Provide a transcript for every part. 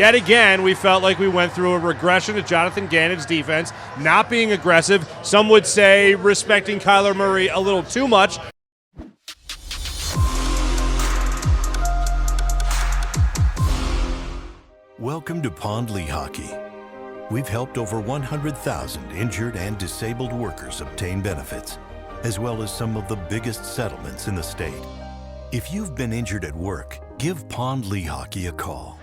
Yet again, we felt like we went through a regression to Jonathan Gannon's defense, not being aggressive. Some would say respecting Kyler Murray a little too much. Welcome to Pond Lehocky. We've helped over 100,000 injured and disabled workers obtain benefits, as well as some of the biggest settlements in the state. If you've been injured at work, give Pond Lehocky a call.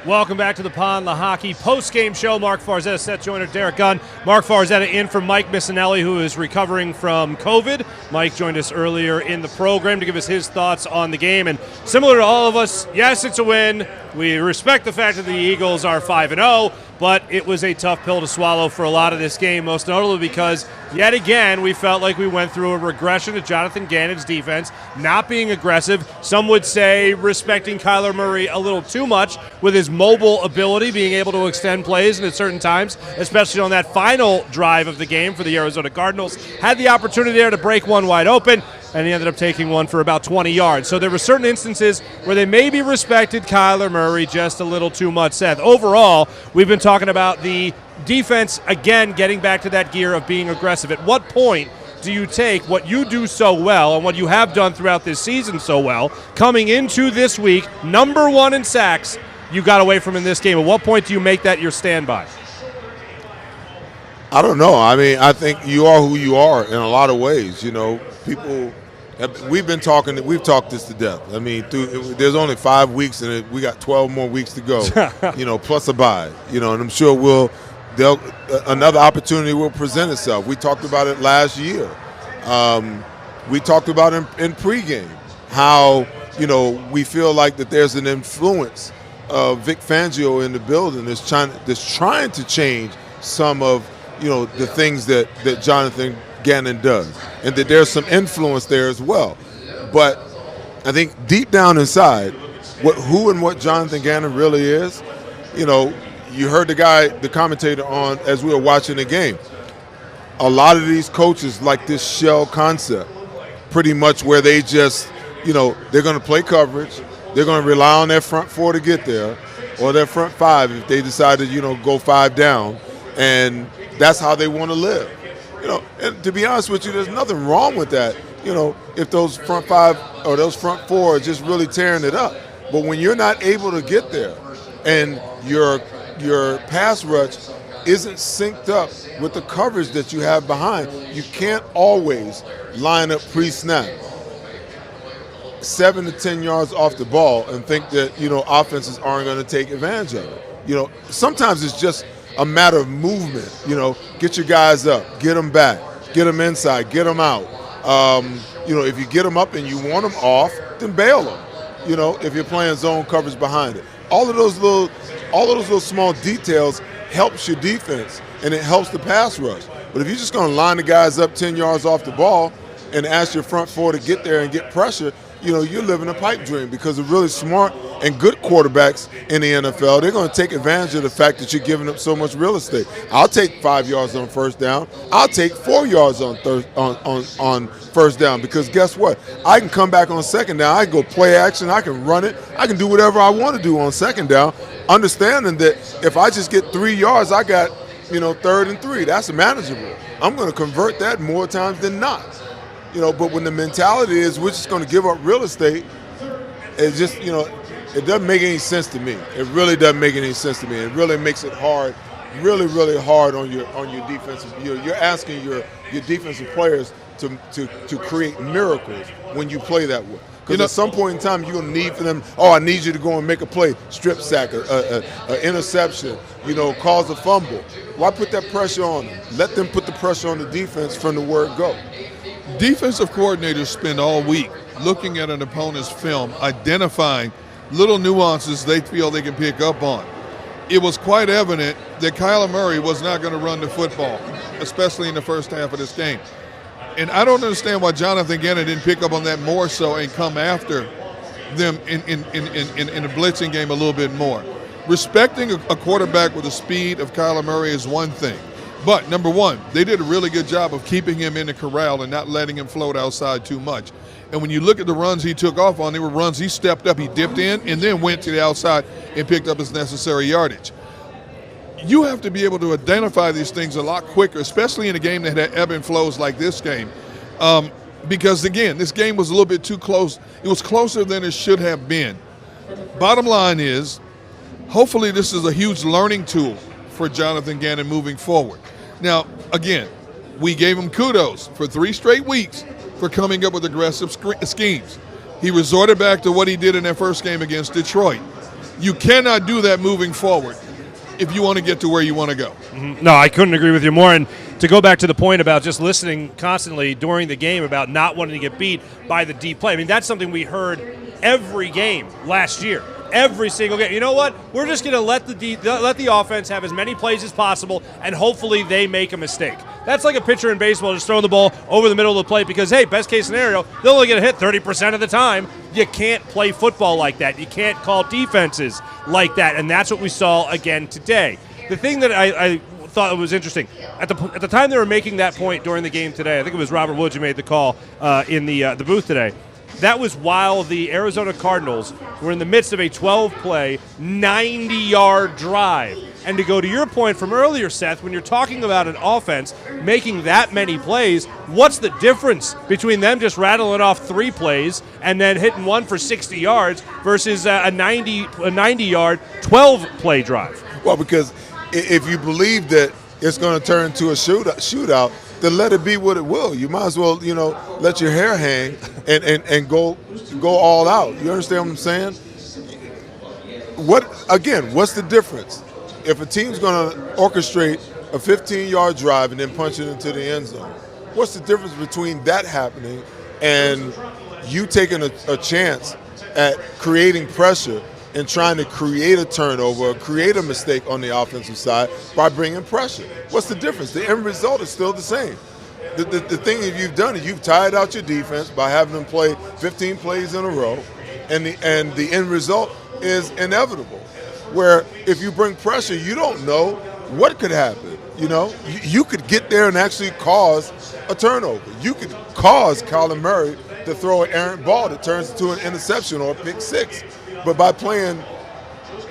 Welcome back to the Pond Lehocky Postgame Show. Mark Farzetta, Seth Joyner, Derek Gunn. Mark Farzetta in for Mike Missinelli, who is recovering from COVID. Mike joined us earlier in the program to give us his thoughts on the game. And similar to all of us, yes, it's a win. We respect the fact that the Eagles are 5-0, but it was a tough pill to swallow for a lot of this game, most notably because, yet again, we felt like we went through a regression to Jonathan Gannon's defense, not being aggressive. Some would say respecting Kyler Murray a little too much with his mobile ability, being able to extend plays and at certain times, especially on that final drive of the game for the Arizona Cardinals. Had the opportunity there to break one wide open, and he ended up taking one for about 20 yards. So there were certain instances where they maybe respected Kyler Murray just a little too much, Seth. Overall, we've been talking about the defense, again, getting back to that gear of being aggressive. At what point do you take what you do so well and what you have done throughout this season so well, coming into this week, number one in sacks, you got away from in this game? At what point do you make that your standby? I don't know. I mean, I think you are who you are in a lot of ways. You know, people, we've talked this to death. I mean, there's only 5 weeks and we got 12 more weeks to go, you know, plus a bye, you know, and I'm sure another opportunity will present itself. We talked about it last year. We talked about in pregame how, you know, we feel like that there's an influence of Vic Fangio in the building that's trying to change some of, you know, the things that Jonathan Gannon does, and that there's some influence there as well. But I think deep down inside, who and what Jonathan Gannon really is, you know, you heard the commentator on as we were watching the game. A lot of these coaches like this shell concept, pretty much where they just, you know, they're going to play coverage, they're going to rely on their front four to get there, or their front five if they decide to, you know, go 5 down, and that's how they want to live. You know, and to be honest with you, there's nothing wrong with that, you know, if those front five or those front four are just really tearing it up. But when you're not able to get there and your pass rush isn't synced up with the coverage that you have behind, you can't always line up pre-snap 7 to 10 yards off the ball and think that, you know, offenses aren't going to take advantage of it. You know, sometimes it's just a matter of movement. You know, get your guys up, get them back, get them inside, get them out. You know, if you get them up and you want them off, then bail them. You know, if you're playing zone coverage behind it, all of those little small details helps your defense and it helps the pass rush. But if you're just going to line the guys up 10 yards off the ball and ask your front four to get there and get pressure, you know, you're living a pipe dream, because of really smart and good quarterbacks in the NFL, they're going to take advantage of the fact that you're giving up so much real estate. I'll take 5 yards on first down. I'll take 4 yards on first down, because guess what? I can come back on second down. I can go play action. I can run it. I can do whatever I want to do on second down, understanding that if I just get 3 yards, I got, you know, 3rd and 3. That's manageable. I'm going to convert that more times than not. You know, but when the mentality is we're just going to give up real estate, it's just, you know, it doesn't make any sense to me. It really doesn't make any sense to me. It really makes it hard, really, really hard on your defensive. You're asking your defensive players to create miracles when you play that way. Because at some point in time, you're going to need for them, I need you to go and make a play, strip sack, an interception, you know, cause a fumble. Why put that pressure on them? Let them put the pressure on the defense from the word go. Defensive coordinators spend all week looking at an opponent's film, identifying little nuances they feel they can pick up on. It was quite evident that Kyler Murray was not going to run the football, especially in the first half of this game. And I don't understand why Jonathan Gannon didn't pick up on that more so and come after them in a blitzing game a little bit more. Respecting a quarterback with the speed of Kyler Murray is one thing. But, number one, they did a really good job of keeping him in the corral and not letting him float outside too much. And when you look at the runs he took off on, they were runs he stepped up, he dipped in, and then went to the outside and picked up his necessary yardage. You have to be able to identify these things a lot quicker, especially in a game that had ebb and flows like this game. Because, again, this game was a little bit too close. It was closer than it should have been. Bottom line is, hopefully this is a huge learning tool for Jonathan Gannon moving forward. Now, again, we gave him kudos for 3 straight weeks for coming up with aggressive schemes. He resorted back to what he did in that first game against Detroit. You cannot do that moving forward if you want to get to where you want to go. Mm-hmm. No, I couldn't agree with you more. And to go back to the point about just listening constantly during the game about not wanting to get beat by the deep play, I mean, that's something we heard every game last year. Every single game. You know what? We're just going to let the offense have as many plays as possible, and hopefully they make a mistake. That's like a pitcher in baseball just throwing the ball over the middle of the plate because, hey, best case scenario, they'll only get a hit 30% of the time. You can't play football like that. You can't call defenses like that, and that's what we saw again today. The thing that I thought was interesting, at the time they were making that point during the game today, I think it was Robert Woods who made the call in the booth today. That was while the Arizona Cardinals were in the midst of a 12-play, 90-yard drive. And to go to your point from earlier, Seth, when you're talking about an offense making that many plays, what's the difference between them just rattling off 3 plays and then hitting one for 60 yards versus a 90-yard, 12-play drive? Well, because if you believe that it's going to turn into a shootout, then let it be what it will. You might as well, let your hair hang and go all out. You understand what I'm saying? What's the difference? If a team's going to orchestrate a 15-yard drive and then punch it into the end zone, what's the difference between that happening and you taking a chance at creating pressure and trying to create a turnover, create a mistake on the offensive side by bringing pressure? What's the difference? The end result is still the same. The thing that you've done is you've tired out your defense by having them play 15 plays in a row, and the end result is inevitable. Where if you bring pressure, you don't know what could happen. You could get there and actually cause a turnover. You could cause Kyler Murray to throw an errant ball that turns into an interception or a pick 6. But by playing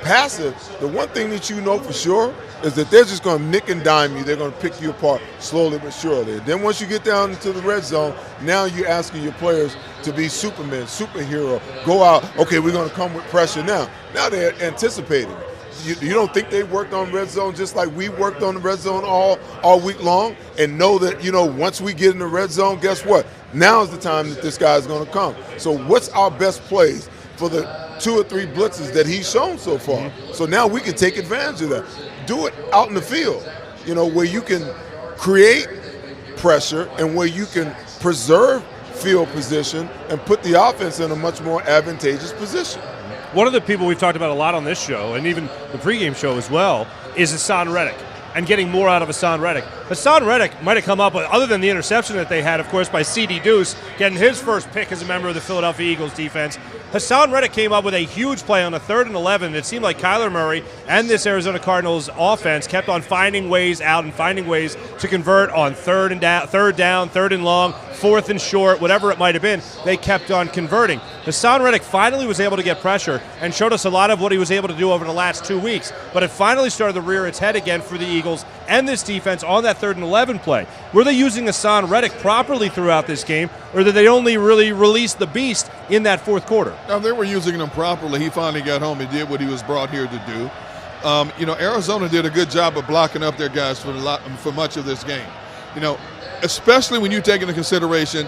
passive, the one thing that you know for sure is that they're just going to nick and dime you. They're going to pick you apart slowly but surely. Then once you get down into the red zone, now you're asking your players to be supermen, superhero, go out. Okay, we're going to come with pressure now. Now they're anticipating. You don't think they worked on red zone just like we worked on the red zone all week long and know that, once we get in the red zone, guess what? Now is the time that this guy's going to come. So what's our best plays for the 2 or 3 blitzes that he's shown so far? Mm-hmm. So now we can take advantage of that. Do it out in the field, where you can create pressure and where you can preserve field position and put the offense in a much more advantageous position. One of the people we've talked about a lot on this show, and even the pregame show as well, is Hassan Reddick and getting more out of Hassan Reddick. Hassan Reddick might have come up with, other than the interception that they had, of course, by C.D. Deuce, getting his first pick as a member of the Philadelphia Eagles defense. Hassan Reddick came up with a huge play on a 3rd and 11. It seemed like Kyler Murray and this Arizona Cardinals offense kept on finding ways out and finding ways to convert on 3rd down, 3rd and long, 4th and short, whatever it might have been. They kept on converting. Hassan Reddick finally was able to get pressure and showed us a lot of what he was able to do over the last 2 weeks. But it finally started to rear its head again for the Eagles and this defense on that 3rd and 11 play. Were they using Hassan Reddick properly throughout this game, or did they only really release the beast in that 4th quarter? Now, they were using him properly. He finally got home and did what he was brought here to do. Arizona did a good job of blocking up their guys for much of this game. Especially when you take into consideration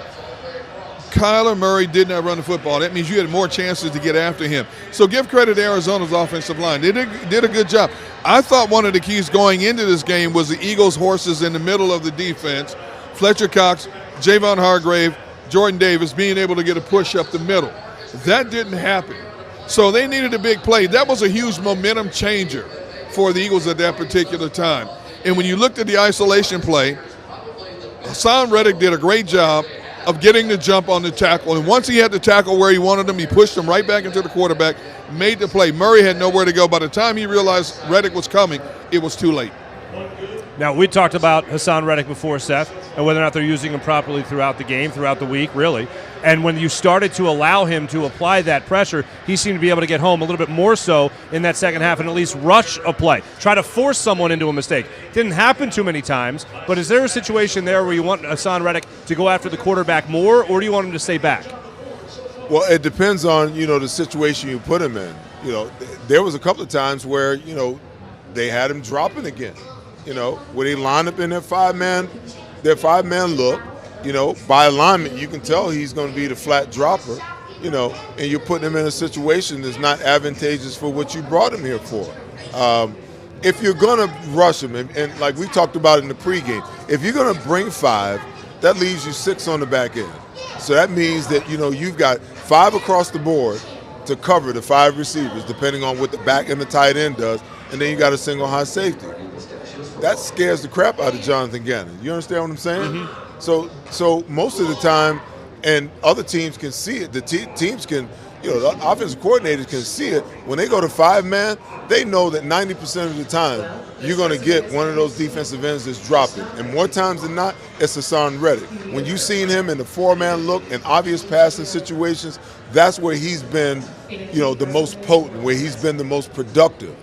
Kyler Murray did not run the football. That means you had more chances to get after him. So give credit to Arizona's offensive line. They did a good job. I thought one of the keys going into this game was the Eagles' horses in the middle of the defense, Fletcher Cox, Javon Hargrave, Jordan Davis, being able to get a push up the middle. That didn't happen. So they needed a big play. That was a huge momentum changer for the Eagles at that particular time. And when you looked at the isolation play, Hassan Reddick did a great job of getting the jump on the tackle. And once he had the tackle where he wanted him, he pushed him right back into the quarterback, made the play. Murray had nowhere to go. By the time he realized Reddick was coming, it was too late. Now, we talked about Hassan Reddick before, Seth, and whether or not they're using him properly throughout the game, throughout the week, really. And when you started to allow him to apply that pressure, he seemed to be able to get home a little bit more so in that second half and at least rush a play, try to force someone into a mistake. Didn't happen too many times, but is there a situation there where you want Hassan Reddick to go after the quarterback more, or do you want him to stay back? Well, it depends on, the situation you put him in. There was a couple of times where, they had him dropping again. Where they line up in their five-man look, by alignment, you can tell he's going to be the flat dropper, and you're putting him in a situation that's not advantageous for what you brought him here for. If you're going to rush him, and like we talked about in the pregame, if you're going to bring 5, that leaves you 6 on the back end. So that means that, you've got 5 across the board to cover the 5 receivers, depending on what the back and the tight end does, and then you got a single high safety. That scares the crap out of Jonathan Gannon. You understand what I'm saying? Mm-hmm. So most of the time, and other teams can see it, the teams can, the offensive coordinators can see it. When they go to 5-man, they know that 90% of the time, you're going to get one of those defensive ends that's dropping. And more times than not, it's Hassan Reddick. When you've seen him in the 4-man look and obvious passing situations, that's where he's been, the most potent, where he's been the most productive.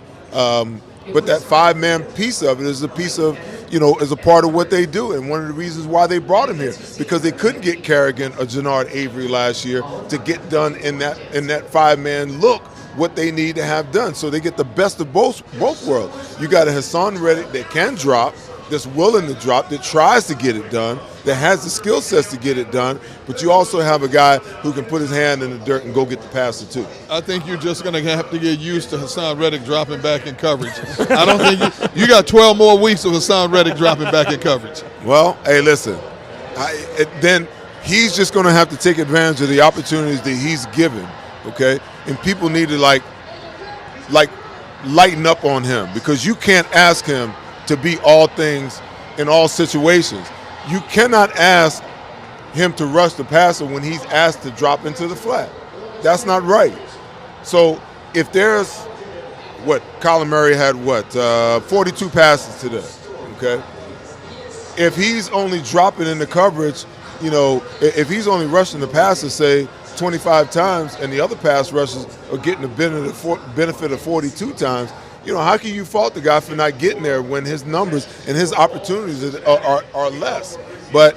But that 5-man piece of it is a piece of, is a part of what they do. And one of the reasons why they brought him here, because they couldn't get Kerrigan or Jannard Avery last year to get done in that 5-man look what they need to have done. So they get the best of both worlds. You got a Hassan Reddick that can drop, that's willing to drop, that tries to get it done, that has the skill sets to get it done, but you also have a guy who can put his hand in the dirt and go get the passer too. I think you're just going to have to get used to Hassan Reddick dropping back in coverage. I don't think you got 12 more weeks of Hassan Reddick dropping back in coverage. Well, hey, listen, then he's just going to have to take advantage of the opportunities that he's given, okay? And people need to like lighten up on him, because you can't ask him to be all things in all situations. You cannot ask him to rush the passer when he's asked to drop into the flat. That's not right. So if there's, Kyler Murray had 42 passes today, okay? If he's only dropping in the coverage, if he's only rushing the passer, say, 25 times, and the other pass rushers are getting the benefit of 42 times, how can you fault the guy for not getting there when his numbers and his opportunities are less? But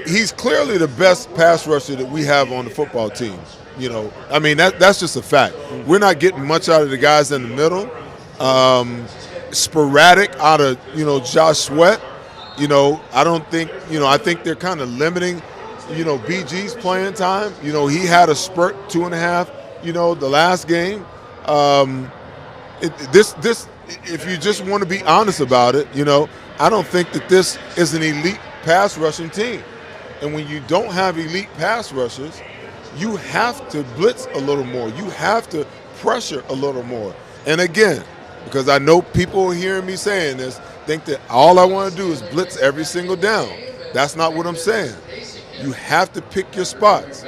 he's clearly the best pass rusher that we have on the football team. That's just a fact. We're not getting much out of the guys in the middle. Sporadic out of, Josh Sweat. I don't think, I think they're kind of limiting, BG's playing time. He had a spurt 2.5, the last game. If you just want to be honest about it, I don't think that this is an elite pass rushing team. And when you don't have elite pass rushers, you have to blitz a little more. You have to pressure a little more. And again, because I know people hearing me saying this think that all I want to do is blitz every single down. That's not what I'm saying. You have to pick your spots.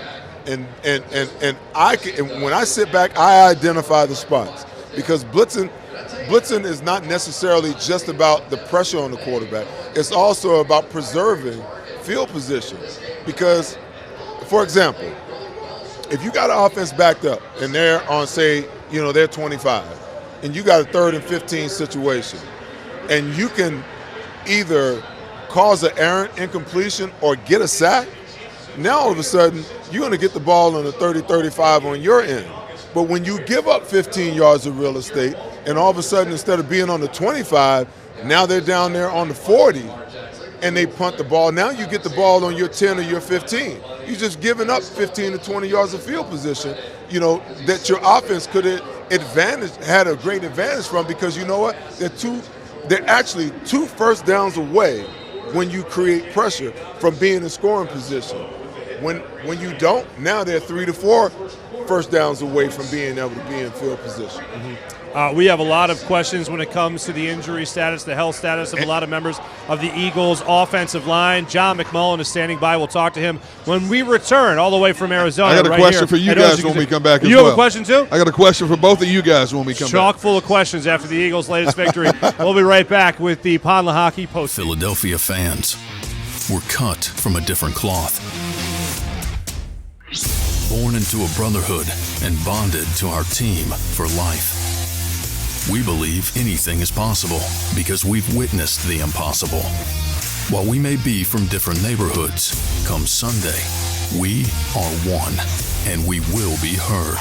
And when I sit back, I identify the spots. Because blitzing is not necessarily just about the pressure on the quarterback. It's also about preserving field position. Because, for example, if you got an offense backed up and they're on, say, they're 25, and you got a 3rd and 15 situation, and you can either cause an errant incompletion or get a sack, now all of a sudden you're going to get the ball on the 30-35 on your end. But when you give up 15 yards of real estate, and all of a sudden instead of being on the 25, now they're down there on the 40, and they punt the ball. Now you get the ball on your 10 or your 15. You're just giving up 15 to 20 yards of field position, that your offense could have had a great advantage from, because you know what? They're actually 2 first downs away when you create pressure from being in scoring position. When you don't, now they're 3 to 4 first downs away from being able to be in field position. Mm-hmm. We have a lot of questions when it comes to the injury status, the health status of a lot of members of the Eagles' offensive line. John McMullen is standing by. We'll talk to him when we return all the way from Arizona. I got a question for you guys when we come back as well. You have a question too? I got a question for both of you guys when we come back. Chock full of questions after the Eagles' latest victory. We'll be right back with the Pond Lehocky Post. Philadelphia fans were cut from a different cloth. Born into a brotherhood and bonded to our team for life. We believe anything is possible because we've witnessed the impossible. While we may be from different neighborhoods, come Sunday, we are one, and we will be heard.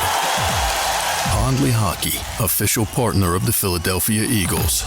Pond Lehocky, official partner of the Philadelphia Eagles.